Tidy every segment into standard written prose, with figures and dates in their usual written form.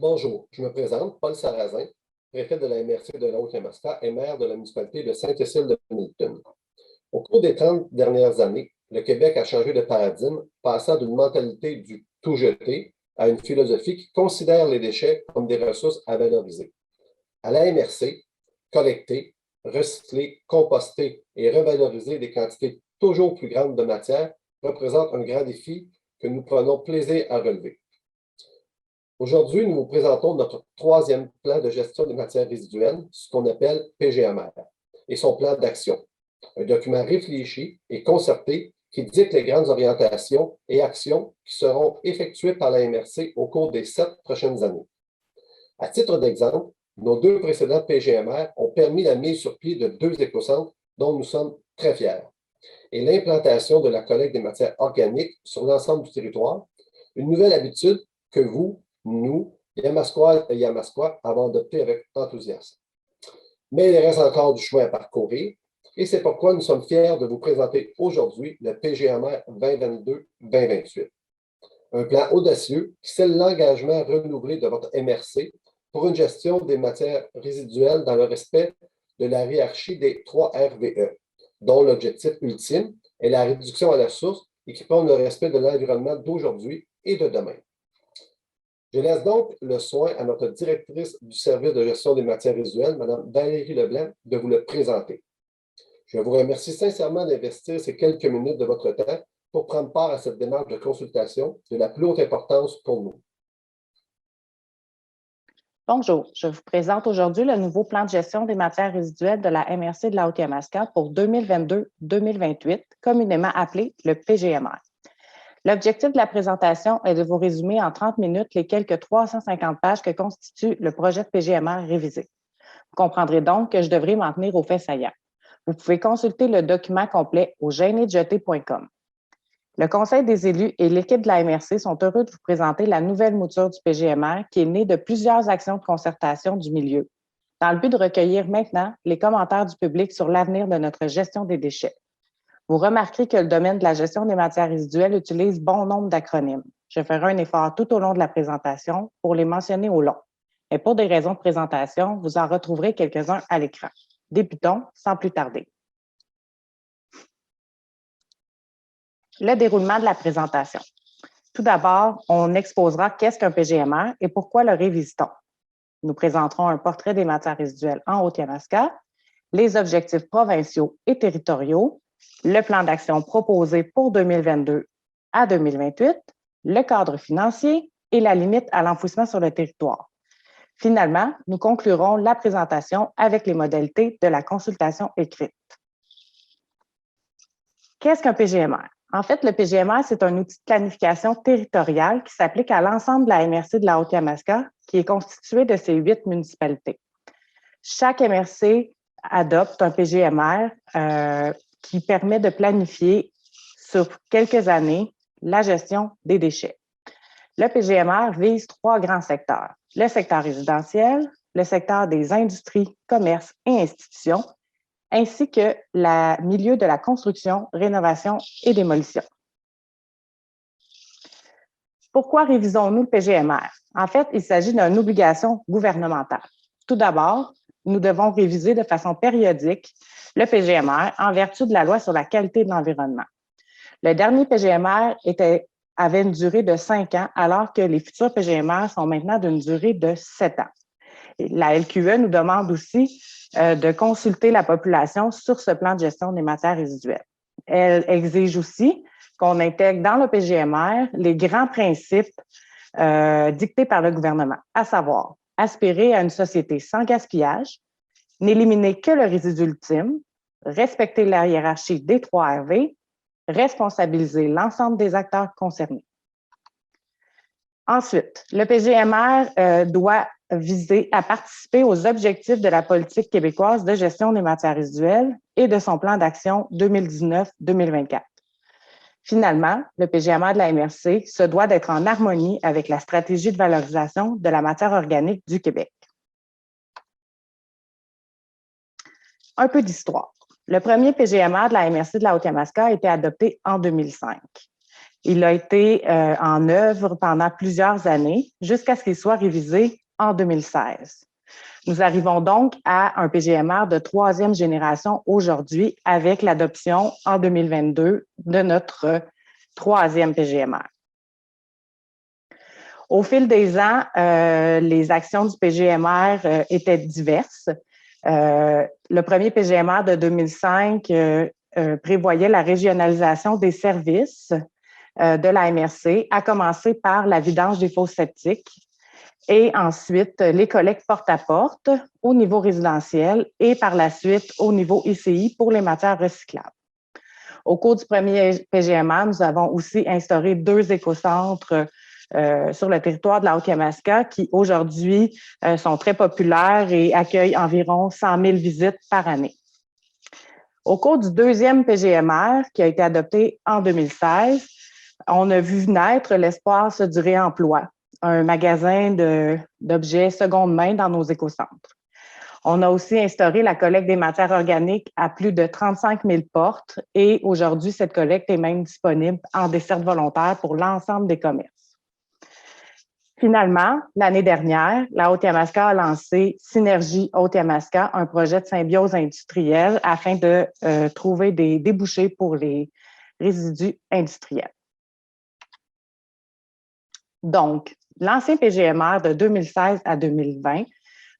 Bonjour, je me présente, Paul Sarrazin, préfet de la MRC de la Haute-Yamaska et maire de la municipalité de Saint-Cécile de Hamilton. Au cours des 30 dernières années, le Québec a changé de paradigme, passant d'une mentalité du tout jeter à une philosophie qui considère les déchets comme des ressources à valoriser. À la MRC, collecter, recycler, composter et revaloriser des quantités toujours plus grandes de matière représente un grand défi que nous prenons plaisir à relever. Aujourd'hui, nous vous présentons notre troisième plan de gestion des matières résiduelles, ce qu'on appelle PGMR, et son plan d'action. Un document réfléchi et concerté qui dicte les grandes orientations et actions qui seront effectuées par la MRC au cours des 7 prochaines années. À titre d'exemple, nos 2 précédents PGMR ont permis la mise sur pied de 2 écocentres dont nous sommes très fiers et l'implantation de la collecte des matières organiques sur l'ensemble du territoire, une nouvelle habitude que nous, Yamaskois et Yamaskois, avons adoptée avec enthousiasme. Mais il reste encore du chemin à parcourir et c'est pourquoi nous sommes fiers de vous présenter aujourd'hui le PGMR 2022-2028. Un plan audacieux qui scelle l'engagement renouvelé de votre MRC pour une gestion des matières résiduelles dans le respect de la hiérarchie des 3 RVE, dont l'objectif ultime est la réduction à la source et qui prône le respect de l'environnement d'aujourd'hui et de demain. Je laisse donc le soin à notre directrice du service de gestion des matières résiduelles, Mme Valérie Leblanc, de vous le présenter. Je vous remercie sincèrement d'investir ces quelques minutes de votre temps pour prendre part à cette démarche de consultation de la plus haute importance pour nous. Bonjour, je vous présente aujourd'hui le nouveau plan de gestion des matières résiduelles de la MRC de la Haute-Yamaska pour 2022-2028, communément appelé le PGMR. L'objectif de la présentation est de vous résumer en 30 minutes les quelques 350 pages que constitue le projet de PGMR révisé. Vous comprendrez donc que je devrais m'en tenir aux faits saillants. Vous pouvez consulter le document complet au gênédejeter.com. Le Conseil des élus et l'équipe de la MRC sont heureux de vous présenter la nouvelle mouture du PGMR qui est née de plusieurs actions de concertation du milieu, dans le but de recueillir maintenant les commentaires du public sur l'avenir de notre gestion des déchets. Vous remarquerez que le domaine de la gestion des matières résiduelles utilise bon nombre d'acronymes. Je ferai un effort tout au long de la présentation pour les mentionner au long. Mais pour des raisons de présentation, vous en retrouverez quelques-uns à l'écran. Débutons sans plus tarder. Le déroulement de la présentation. Tout d'abord, on exposera qu'est-ce qu'un PGMR et pourquoi le révisitons. Nous présenterons un portrait des matières résiduelles en Haute-Yamaska, les objectifs provinciaux et territoriaux, le plan d'action proposé pour 2022 à 2028, le cadre financier et la limite à l'enfouissement sur le territoire. Finalement, nous conclurons la présentation avec les modalités de la consultation écrite. Qu'est-ce qu'un PGMR? En fait, le PGMR, c'est un outil de planification territoriale qui s'applique à l'ensemble de la MRC de la Haute-Yamaska, qui est constituée de ces 8 municipalités. Chaque MRC adopte un PGMR qui permet de planifier sur quelques années la gestion des déchets. Le PGMR vise 3 grands secteurs. Le secteur résidentiel, le secteur des industries, commerces et institutions, ainsi que le milieu de la construction, rénovation et démolition. Pourquoi révisons-nous le PGMR? En fait, il s'agit d'une obligation gouvernementale. Tout d'abord, nous devons réviser de façon périodique le PGMR en vertu de la loi sur la qualité de l'environnement. Le dernier PGMR avait une durée de 5 ans, alors que les futurs PGMR sont maintenant d'une durée de 7 ans. Et la LQE nous demande aussi de consulter la population sur ce plan de gestion des matières résiduelles. Elle exige aussi qu'on intègre dans le PGMR les grands principes dictés par le gouvernement, à savoir aspirer à une société sans gaspillage, n'éliminer que le résidu ultime, respecter la hiérarchie des 3 RV, responsabiliser l'ensemble des acteurs concernés. Ensuite, le PGMR doit viser à participer aux objectifs de la politique québécoise de gestion des matières résiduelles et de son plan d'action 2019-2024. Finalement, le PGMR de la MRC se doit d'être en harmonie avec la stratégie de valorisation de la matière organique du Québec. Un peu d'histoire. Le premier PGMR de la MRC de la Haute-Yamaska a été adopté en 2005. Il a été en œuvre pendant plusieurs années jusqu'à ce qu'il soit révisé en 2016. Nous arrivons donc à un PGMR de troisième génération aujourd'hui avec l'adoption en 2022 de notre troisième PGMR. Au fil des ans, les actions du PGMR étaient diverses. Le premier PGMR de 2005 prévoyait la régionalisation des services de la MRC, à commencer par la vidange des fosses septiques et ensuite les collectes porte-à-porte au niveau résidentiel et par la suite au niveau ICI pour les matières recyclables. Au cours du premier PGMR, nous avons aussi instauré 2 écocentres sur le territoire de la Haute-Yamaska qui aujourd'hui sont très populaires et accueillent environ 100 000 visites par année. Au cours du deuxième PGMR, qui a été adopté en 2016, on a vu naître l'espace du réemploi, un magasin d'objets seconde main dans nos écocentres. On a aussi instauré la collecte des matières organiques à plus de 35 000 portes et aujourd'hui, cette collecte est même disponible en desserte volontaire pour l'ensemble des commerces. Finalement, l'année dernière, la Haute-Yamaska a lancé Synergie Haute-Yamaska, un projet de symbiose industrielle afin de trouver des débouchés pour les résidus industriels. Donc, l'ancien PGMR de 2016 à 2020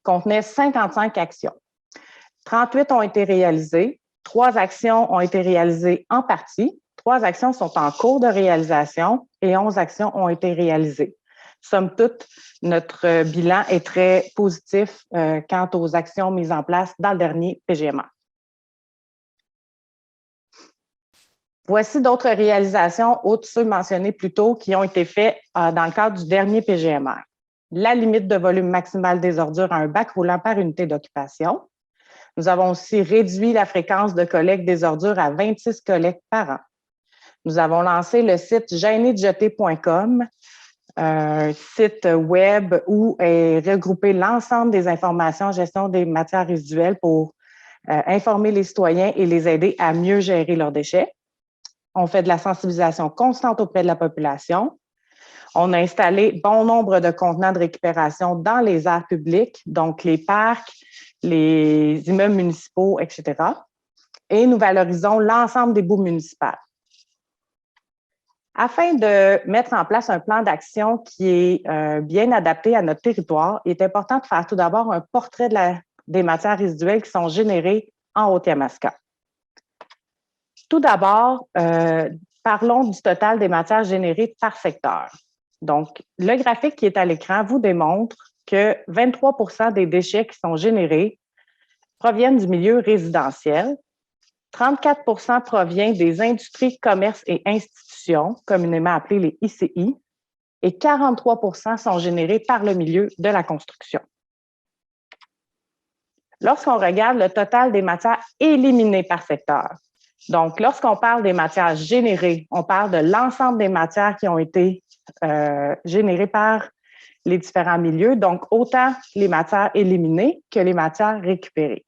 contenait 55 actions. 38 ont été réalisées, 3 actions ont été réalisées en partie, 3 actions sont en cours de réalisation et 11 actions ont été réalisées. Somme toute, notre bilan est très positif quant aux actions mises en place dans le dernier PGMR. Voici d'autres réalisations, outre ceux mentionnés plus tôt, qui ont été faites dans le cadre du dernier PGMR. La limite de volume maximal des ordures à un bac roulant par unité d'occupation. Nous avons aussi réduit la fréquence de collecte des ordures à 26 collectes par an. Nous avons lancé le site gênédejeter.com, un site web où est regroupé l'ensemble des informations en gestion des matières résiduelles pour informer les citoyens et les aider à mieux gérer leurs déchets. On fait de la sensibilisation constante auprès de la population. On a installé bon nombre de contenants de récupération dans les aires publiques, donc les parcs, les immeubles municipaux, etc. Et nous valorisons l'ensemble des boues municipales. Afin de mettre en place un plan d'action qui est bien adapté à notre territoire, il est important de faire tout d'abord un portrait des matières résiduelles qui sont générées en Haute-Yamaska. Tout d'abord, parlons du total des matières générées par secteur. Donc, le graphique qui est à l'écran vous démontre que 23 % des déchets qui sont générés proviennent du milieu résidentiel, 34 % provient des industries, commerces et institutions, communément appelées les ICI, et 43 % sont générés par le milieu de la construction. Lorsqu'on regarde le total des matières éliminées par secteur, donc lorsqu'on parle des matières générées, on parle de l'ensemble des matières qui ont été générées par les différents milieux, donc autant les matières éliminées que les matières récupérées.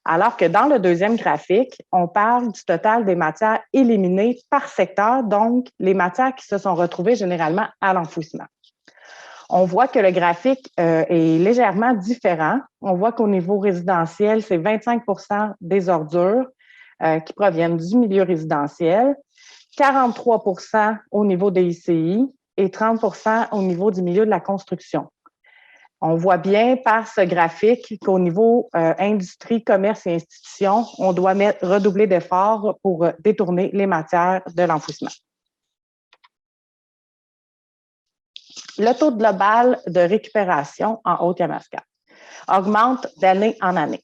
Alors que dans le deuxième graphique, on parle du total des matières éliminées par secteur, donc les matières qui se sont retrouvées généralement à l'enfouissement. On voit que le graphique est légèrement différent. On voit qu'au niveau résidentiel, c'est 25 % des ordures qui proviennent du milieu résidentiel, 43 % au niveau des ICI et 30 % au niveau du milieu de la construction. On voit bien par ce graphique qu'au niveau industrie, commerce et institutions, on doit redoubler d'efforts pour détourner les matières de l'enfouissement. Le taux global de récupération en Haute-Yamaska augmente d'année en année.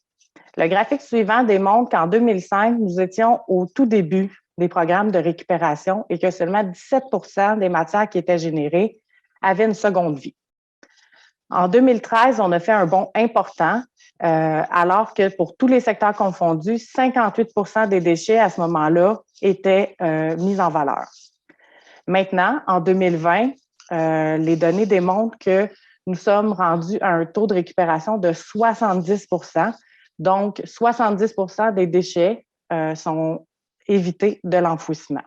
Le graphique suivant démontre qu'en 2005, nous étions au tout début des programmes de récupération et que seulement 17 % des matières qui étaient générées avaient une seconde vie. En 2013, on a fait un bond important, alors que pour tous les secteurs confondus, 58 % des déchets à ce moment-là étaient mis en valeur. Maintenant, en 2020, les données démontrent que nous sommes rendus à un taux de récupération de 70 %. Donc, 70 % des déchets sont évités de l'enfouissement.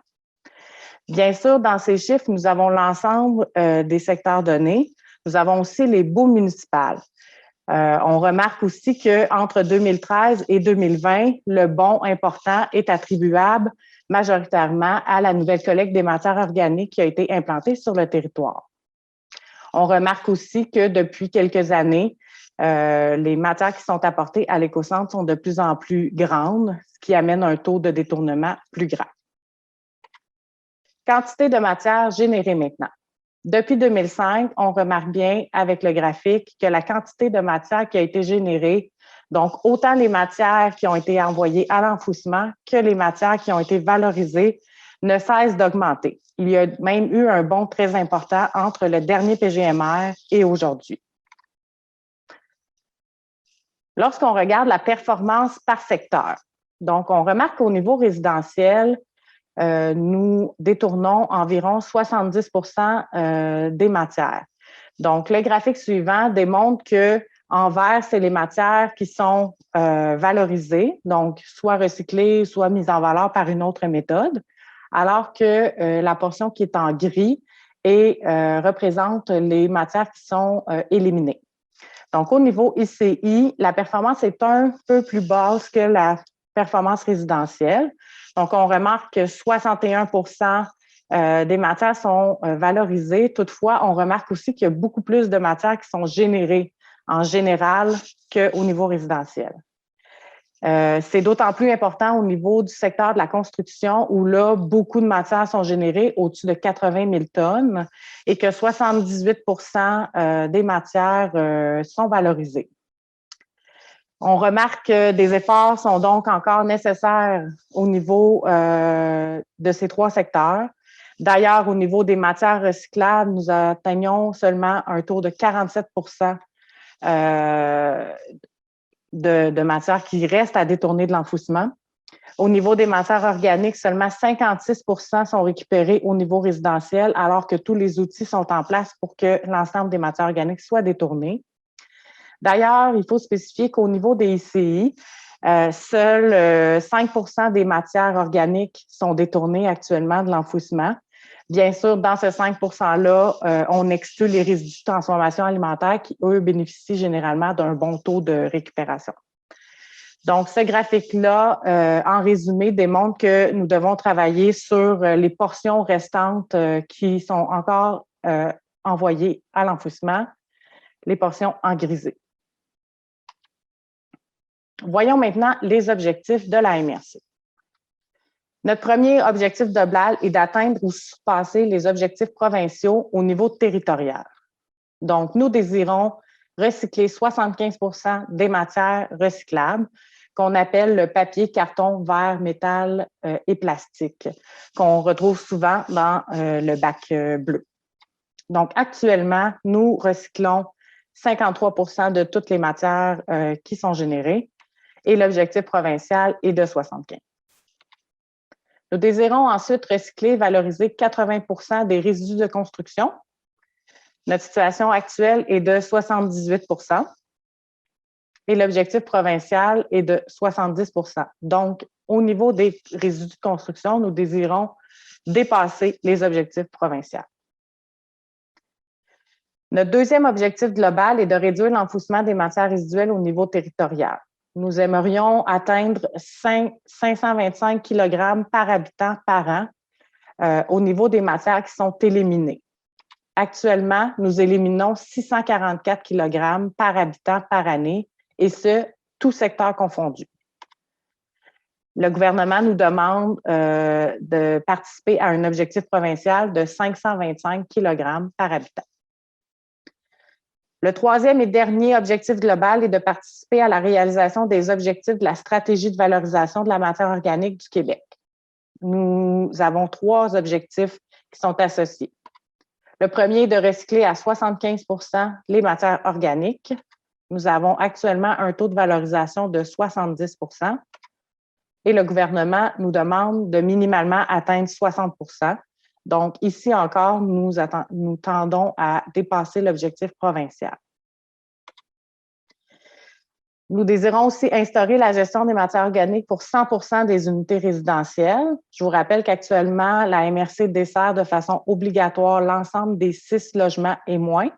Bien sûr, dans ces chiffres, nous avons l'ensemble des secteurs donnés. Nous avons aussi les baux municipales. On remarque aussi qu'entre 2013 et 2020, le bon important est attribuable majoritairement à la nouvelle collecte des matières organiques qui a été implantée sur le territoire. On remarque aussi que depuis quelques années, les matières qui sont apportées à l'écocentre sont de plus en plus grandes, ce qui amène un taux de détournement plus grand. Quantité de matière générée maintenant. Depuis 2005, on remarque bien avec le graphique que la quantité de matière qui a été générée, donc autant les matières qui ont été envoyées à l'enfouissement que les matières qui ont été valorisées, ne cesse d'augmenter. Il y a même eu un bond très important entre le dernier PGMR et aujourd'hui. Lorsqu'on regarde la performance par secteur, donc on remarque qu'au niveau résidentiel, nous détournons environ 70 des matières. Donc, le graphique suivant démontre que en vert, c'est les matières qui sont valorisées, donc soit recyclées, soit mises en valeur par une autre méthode, alors que la portion qui est en gris représente les matières qui sont éliminées. Donc, au niveau ICI, la performance est un peu plus basse que la performance résidentielle. Donc, on remarque que 61 des matières sont valorisées. Toutefois, on remarque aussi qu'il y a beaucoup plus de matières qui sont générées en général qu'au niveau résidentiel. C'est d'autant plus important au niveau du secteur de la construction où là, beaucoup de matières sont générées au-dessus de 80 000 tonnes et que 78 des matières sont valorisées. On remarque que des efforts sont donc encore nécessaires au niveau de ces trois secteurs. D'ailleurs, au niveau des matières recyclables, nous atteignons seulement un taux de 47 de matières qui restent à détourner de l'enfouissement. Au niveau des matières organiques, seulement 56 sont récupérés au niveau résidentiel, alors que tous les outils sont en place pour que l'ensemble des matières organiques soient détournées. D'ailleurs, il faut spécifier qu'au niveau des ICI, seuls 5 des matières organiques sont détournées actuellement de l'enfouissement. Bien sûr, dans ce 5 %-là, on exclut les résidus de transformation alimentaire qui, eux, bénéficient généralement d'un bon taux de récupération. Donc, ce graphique-là, en résumé, démontre que nous devons travailler sur les portions restantes qui sont encore envoyées à l'enfouissement, les portions en grisé. Voyons maintenant les objectifs de la MRC. Notre premier objectif global est d'atteindre ou surpasser les objectifs provinciaux au niveau territorial. Donc, nous désirons recycler 75 des matières recyclables, qu'on appelle le papier, carton, verre, métal et plastique, qu'on retrouve souvent dans le bac bleu. Donc, actuellement, nous recyclons 53 de toutes les matières qui sont générées et l'objectif provincial est de 75. Nous désirons ensuite recycler et valoriser 80 des résidus de construction. Notre situation actuelle est de 78 et l'objectif provincial est de 70 Donc, au niveau des résidus de construction, nous désirons dépasser les objectifs provinciaux. Notre deuxième objectif global est de réduire l'enfouissement des matières résiduelles au niveau territorial. Nous aimerions atteindre 525 kg par habitant par an au niveau des matières qui sont éliminées. Actuellement, nous éliminons 644 kg par habitant par année, et ce, tout secteur confondu. Le gouvernement nous demande de participer à un objectif provincial de 525 kg par habitant. Le troisième et dernier objectif global est de participer à la réalisation des objectifs de la stratégie de valorisation de la matière organique du Québec. Nous avons 3 objectifs qui sont associés. Le premier est de recycler à 75 les matières organiques. Nous avons actuellement un taux de valorisation de 70 et le gouvernement nous demande de minimalement atteindre 60 Donc, ici encore, nous tendons à dépasser l'objectif provincial. Nous désirons aussi instaurer la gestion des matières organiques pour 100% des unités résidentielles. Je vous rappelle qu'actuellement, la MRC dessert de façon obligatoire l'ensemble des 6 logements et moins.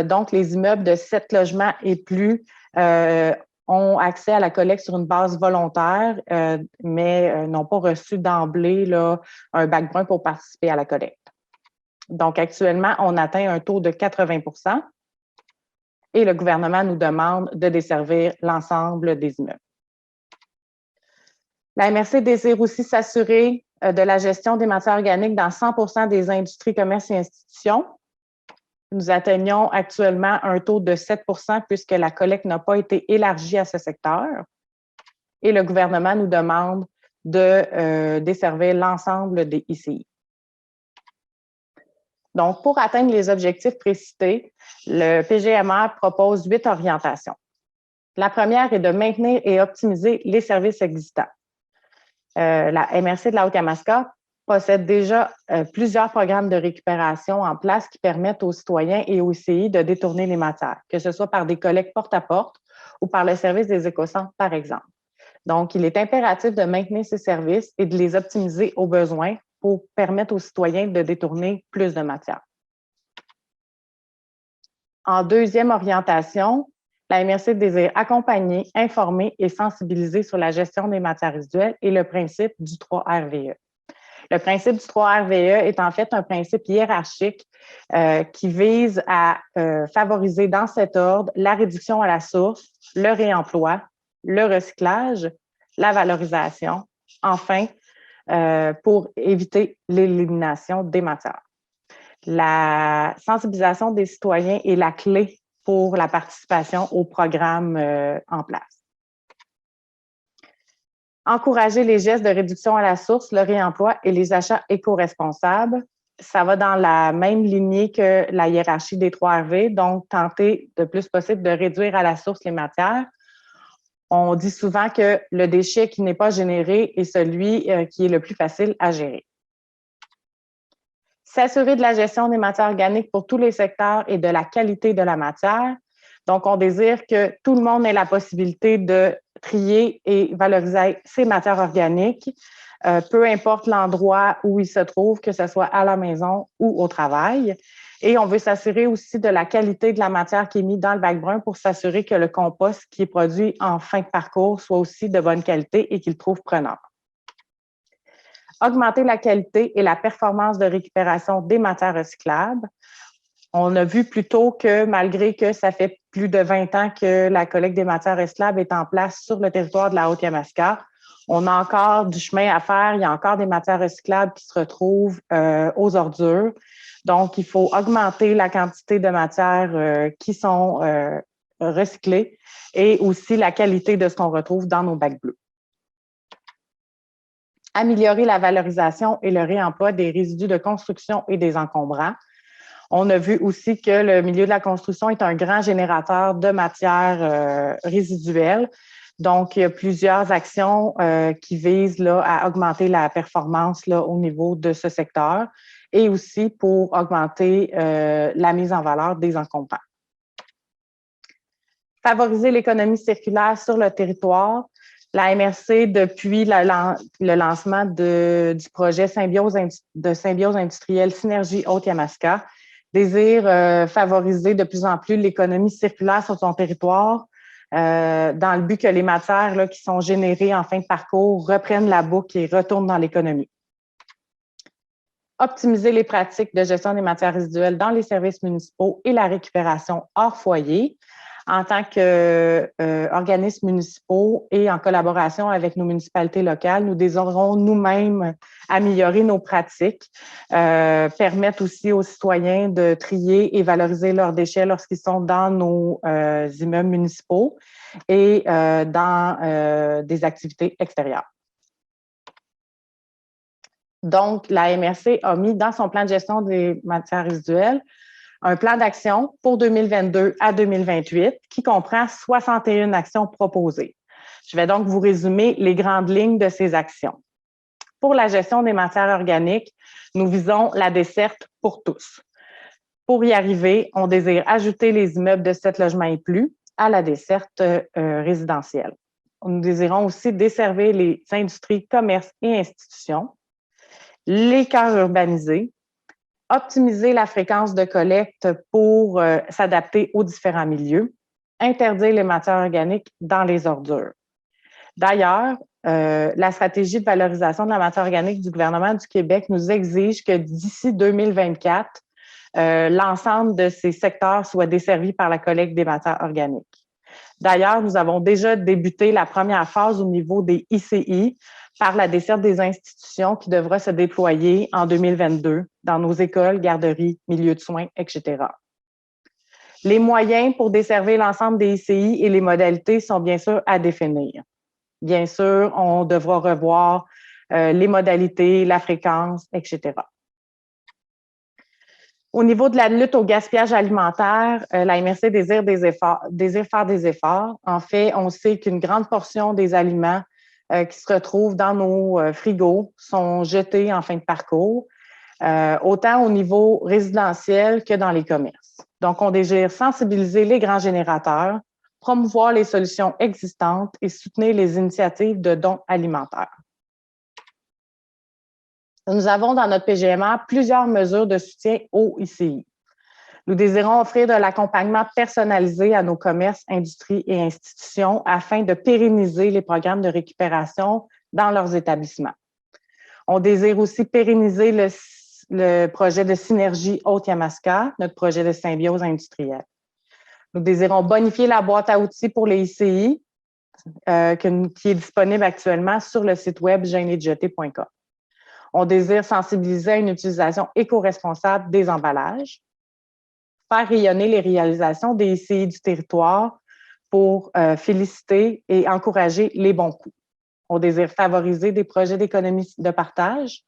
Donc, les immeubles de 7 logements et plus ont accès à la collecte sur une base volontaire, mais n'ont pas reçu d'emblée un bac brun pour participer à la collecte. Donc, actuellement, on atteint un taux de 80%. Et le gouvernement nous demande de desservir l'ensemble des immeubles. La MRC désire aussi s'assurer de la gestion des matières organiques dans 100% des industries, commerces et institutions. Nous atteignons actuellement un taux de 7% puisque la collecte n'a pas été élargie à ce secteur. Et le gouvernement nous demande de desservir l'ensemble des ICI. Donc, pour atteindre les objectifs précités, le PGMR propose 8 orientations. La première est de maintenir et optimiser les services existants. La MRC de la Haute-Yamaska possède déjà plusieurs programmes de récupération en place qui permettent aux citoyens et aux ICI de détourner les matières, que ce soit par des collectes porte-à-porte ou par le service des écocentres, par exemple. Donc, il est impératif de maintenir ces services et de les optimiser aux besoins pour permettre aux citoyens de détourner plus de matière. En deuxième orientation, la MRC désire accompagner, informer et sensibiliser sur la gestion des matières résiduelles et le principe du 3RVE. Le principe du 3RVE est en fait un principe hiérarchique qui vise à favoriser dans cet ordre la réduction à la source, le réemploi, le recyclage, la valorisation, enfin, pour éviter l'élimination des matières. La sensibilisation des citoyens est la clé pour la participation au programme en place. Encourager les gestes de réduction à la source, le réemploi et les achats éco-responsables. Ça va dans la même lignée que la hiérarchie des 3RV, donc tenter le plus possible de réduire à la source les matières. On dit souvent que le déchet qui n'est pas généré est celui qui est le plus facile à gérer. S'assurer de la gestion des matières organiques pour tous les secteurs et de la qualité de la matière. Donc, on désire que tout le monde ait la possibilité de trier et valoriser ces matières organiques, peu importe l'endroit où ils se trouvent, que ce soit à la maison ou au travail. Et on veut s'assurer aussi de la qualité de la matière qui est mise dans le bac brun pour s'assurer que le compost qui est produit en fin de parcours soit aussi de bonne qualité et qu'il trouve preneur. Augmenter la qualité et la performance de récupération des matières recyclables. On a vu plus tôt que malgré que ça fait plus de 20 ans que la collecte des matières recyclables est en place sur le territoire de la Haute-Yamaska, on a encore du chemin à faire. Il y a encore des matières recyclables qui se retrouvent aux ordures. Donc, il faut augmenter la quantité de matières qui sont recyclées et aussi la qualité de ce qu'on retrouve dans nos bacs bleus. Améliorer la valorisation et le réemploi des résidus de construction et des encombrants. On a vu aussi que le milieu de la construction est un grand générateur de matières résiduelles. Donc, il y a plusieurs actions qui visent à augmenter la performance au niveau de ce secteur et aussi pour augmenter la mise en valeur des encombrants. Favoriser l'économie circulaire sur le territoire. La MRC, depuis le lancement du projet symbiose industrielle Synergie Haute-Yamaska, désire favoriser de plus en plus l'économie circulaire sur son territoire dans le but que les matières qui sont générées en fin de parcours reprennent la boucle et retournent dans l'économie. Optimiser les pratiques de gestion des matières résiduelles dans les services municipaux et la récupération hors foyer. En tant qu'organismes municipaux et en collaboration avec nos municipalités locales, nous désirons nous-mêmes améliorer nos pratiques, permettre aussi aux citoyens de trier et valoriser leurs déchets lorsqu'ils sont dans nos immeubles municipaux et dans des activités extérieures. Donc, la MRC a mis dans son plan de gestion des matières résiduelles un plan d'action pour 2022 à 2028 qui comprend 61 actions proposées. Je vais donc vous résumer les grandes lignes de ces actions. Pour la gestion des matières organiques, nous visons la desserte pour tous. Pour y arriver, on désire ajouter les immeubles de 7 logements et plus, à la desserte résidentielle. Nous désirons aussi desservir les industries, commerces et institutions, les cœurs urbanisés, optimiser la fréquence de collecte pour s'adapter aux différents milieux, interdire les matières organiques dans les ordures. D'ailleurs, la stratégie de valorisation de la matière organique du gouvernement du Québec nous exige que d'ici 2024, l'ensemble de ces secteurs soit desservi par la collecte des matières organiques. D'ailleurs, nous avons déjà débuté la première phase au niveau des ICI par la desserte des institutions qui devra se déployer en 2022 dans nos écoles, garderies, milieux de soins, etc. Les moyens pour desservir l'ensemble des ICI et les modalités sont bien sûr à définir. Bien sûr, on devra revoir les modalités, la fréquence, etc. Au niveau de la lutte au gaspillage alimentaire, la MRC désire faire des efforts. En fait, on sait qu'une grande portion des aliments qui se retrouvent dans nos frigos sont jetés en fin de parcours, autant au niveau résidentiel que dans les commerces. Donc, on désire sensibiliser les grands générateurs, promouvoir les solutions existantes et soutenir les initiatives de dons alimentaires. Nous avons dans notre PGMR plusieurs mesures de soutien aux ICI. Nous désirons offrir de l'accompagnement personnalisé à nos commerces, industries et institutions afin de pérenniser les programmes de récupération dans leurs établissements. On désire aussi pérenniser le projet de synergie Haute-Yamaska, notre projet de symbiose industrielle. Nous désirons bonifier la boîte à outils pour les ICI qui est disponible actuellement sur le site web gênédejeter.com. On désire sensibiliser à une utilisation éco-responsable des emballages, faire rayonner les réalisations des ICI du territoire pour féliciter et encourager les bons coups. On désire favoriser des projets d'économie de partage,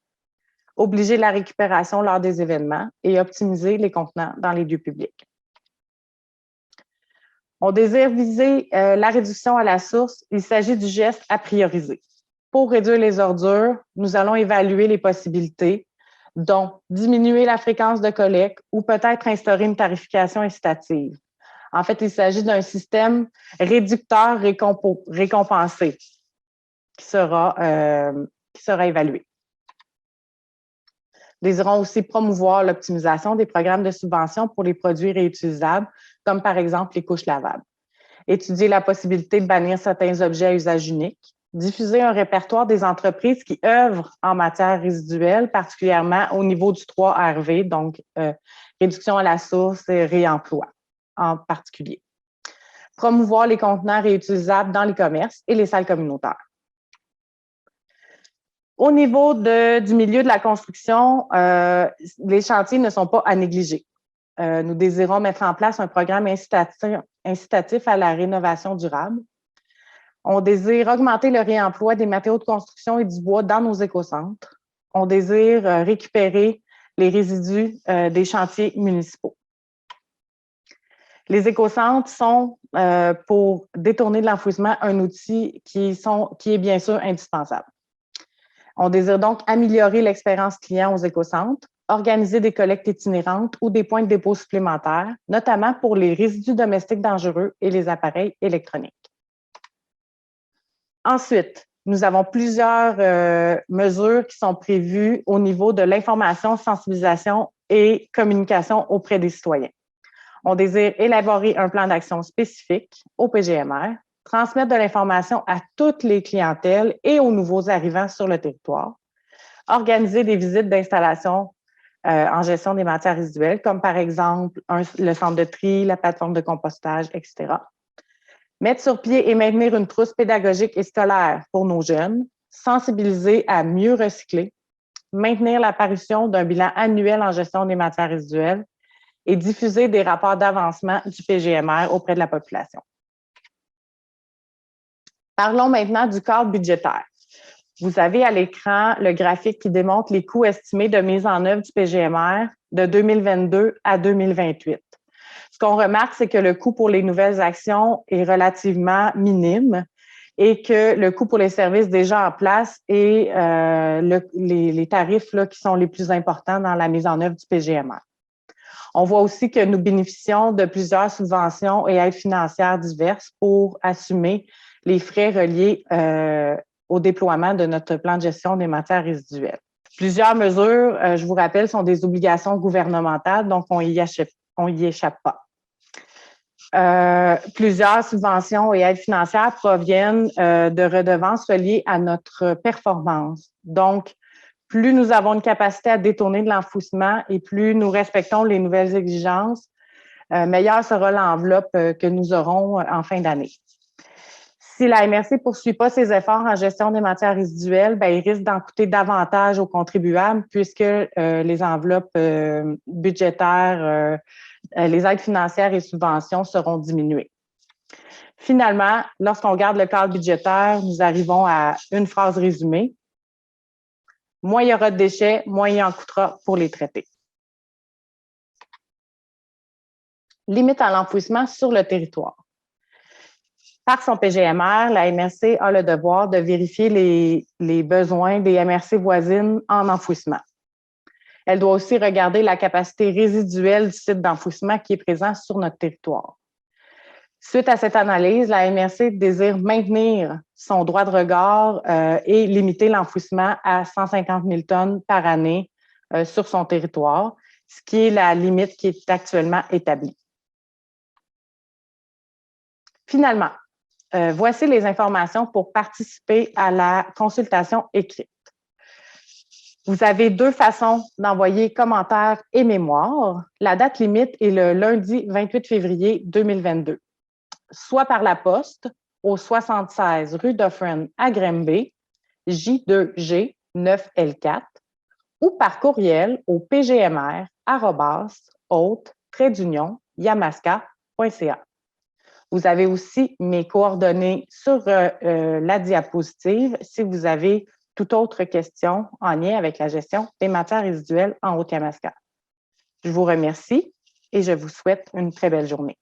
obliger la récupération lors des événements et optimiser les contenants dans les lieux publics. On désire viser la réduction à la source. Il s'agit du geste à prioriser. Pour réduire les ordures, nous allons évaluer les possibilités, dont diminuer la fréquence de collecte ou peut-être instaurer une tarification incitative. En fait, il s'agit d'un système réducteur récompensé qui sera évalué. Nous désirons aussi promouvoir l'optimisation des programmes de subvention pour les produits réutilisables, comme par exemple les couches lavables. Étudier la possibilité de bannir certains objets à usage unique. Diffuser un répertoire des entreprises qui œuvrent en matière résiduelle, particulièrement au niveau du 3RV, donc réduction à la source et réemploi en particulier. Promouvoir les contenants réutilisables dans les commerces et les salles communautaires. Au niveau du milieu de la construction, les chantiers ne sont pas à négliger. Nous désirons mettre en place un programme incitatif à la rénovation durable. On désire augmenter le réemploi des matériaux de construction et du bois dans nos écocentres. On désire récupérer les résidus des chantiers municipaux. Les écocentres sont, pour détourner de l'enfouissement, un outil qui est bien sûr indispensable. On désire donc améliorer l'expérience client aux écocentres, organiser des collectes itinérantes ou des points de dépôt supplémentaires, notamment pour les résidus domestiques dangereux et les appareils électroniques. Ensuite, nous avons plusieurs mesures qui sont prévues au niveau de l'information, sensibilisation et communication auprès des citoyens. On désire élaborer un plan d'action spécifique au PGMR, transmettre de l'information à toutes les clientèles et aux nouveaux arrivants sur le territoire, organiser des visites d'installation en gestion des matières résiduelles, comme par exemple le centre de tri, la plateforme de compostage, etc. Mettre sur pied et maintenir une trousse pédagogique et scolaire pour nos jeunes, sensibiliser à mieux recycler, maintenir l'apparition d'un bilan annuel en gestion des matières résiduelles et diffuser des rapports d'avancement du PGMR auprès de la population. Parlons maintenant du cadre budgétaire. Vous avez à l'écran le graphique qui démontre les coûts estimés de mise en œuvre du PGMR de 2022 à 2028. Ce qu'on remarque, c'est que le coût pour les nouvelles actions est relativement minime et que le coût pour les services déjà en place est les tarifs là, qui sont les plus importants dans la mise en œuvre du PGMR. On voit aussi que nous bénéficions de plusieurs subventions et aides financières diverses pour assumer les frais reliés au déploiement de notre plan de gestion des matières résiduelles. Plusieurs mesures, je vous rappelle, sont des obligations gouvernementales, donc on y échappe pas. Plusieurs subventions et aides financières proviennent de redevances reliées à notre performance. Donc, plus nous avons une capacité à détourner de l'enfouissement et plus nous respectons les nouvelles exigences, meilleure sera l'enveloppe que nous aurons en fin d'année. Si la MRC ne poursuit pas ses efforts en gestion des matières résiduelles, il risque d'en coûter davantage aux contribuables puisque les enveloppes budgétaires, les aides financières et subventions seront diminuées. Finalement, lorsqu'on regarde le cadre budgétaire, nous arrivons à une phrase résumée. Moins il y aura de déchets, moins il en coûtera pour les traiter. Limite à l'enfouissement sur le territoire. Par son PGMR, la MRC a le devoir de vérifier les besoins des MRC voisines en enfouissement. Elle doit aussi regarder la capacité résiduelle du site d'enfouissement qui est présent sur notre territoire. Suite à cette analyse, la MRC désire maintenir son droit de regard et limiter l'enfouissement à 150 000 tonnes par année sur son territoire, ce qui est la limite qui est actuellement établie. Finalement, voici les informations pour participer à la consultation écrite. Vous avez deux façons d'envoyer commentaires et mémoires. La date limite est le lundi 28 février 2022, soit par la poste au 76 rue Dufferin à Granby, J2G 9L4, ou par courriel au pgmr@haute-yamaska.ca. Vous avez aussi mes coordonnées sur la diapositive si vous avez toute autre question en lien avec la gestion des matières résiduelles en Haute-Yamaska. Je vous remercie et je vous souhaite une très belle journée.